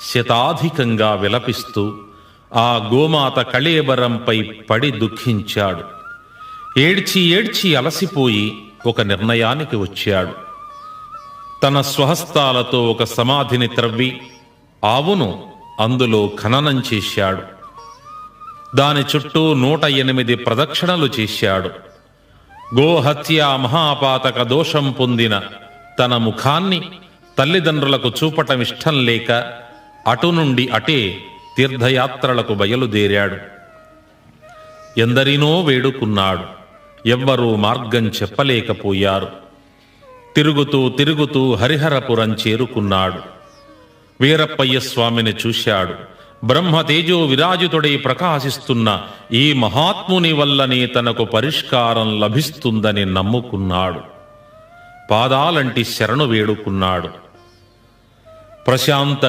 శతాధికంగా విలపిస్తూ ఆ గోమాత కళేబరంపై పడి దుఃఖించాడు. ఏడ్చి ఏడ్చి అలసిపోయి ఒక నిర్ణయానికి వచ్చాడు. తన స్వహస్తాలతో ఒక సమాధిని త్రవ్వి ఆవును అందులో ఖననం చేశాడు. దాని చుట్టూ 108 ప్రదక్షిణలు చేశాడు. గోహత్య మహాపాతక దోషం పొందిన తన ముఖాన్ని తల్లిదండ్రులకు చూపటమిష్టం లేక అటు నుండి అటే తీర్థయాత్రలకు బయలుదేరాడు. ఎందరినో వేడుకున్నాడు. ఎవ్వరూ మార్గం చెప్పలేకపోయారు. తిరుగుతూ తిరుగుతూ హరిహరపురం చేరుకున్నాడు. వీరప్పయ్య స్వామిని చూశాడు. బ్రహ్మతేజో విరాజితుడై ప్రకాశిస్తున్న ఈ మహాత్ముని వల్లనే తనకు పరిష్కారం లభిస్తుందని నమ్ముకున్నాడు. పాదాలంటి శరణు వేడుకున్నాడు. ప్రశాంత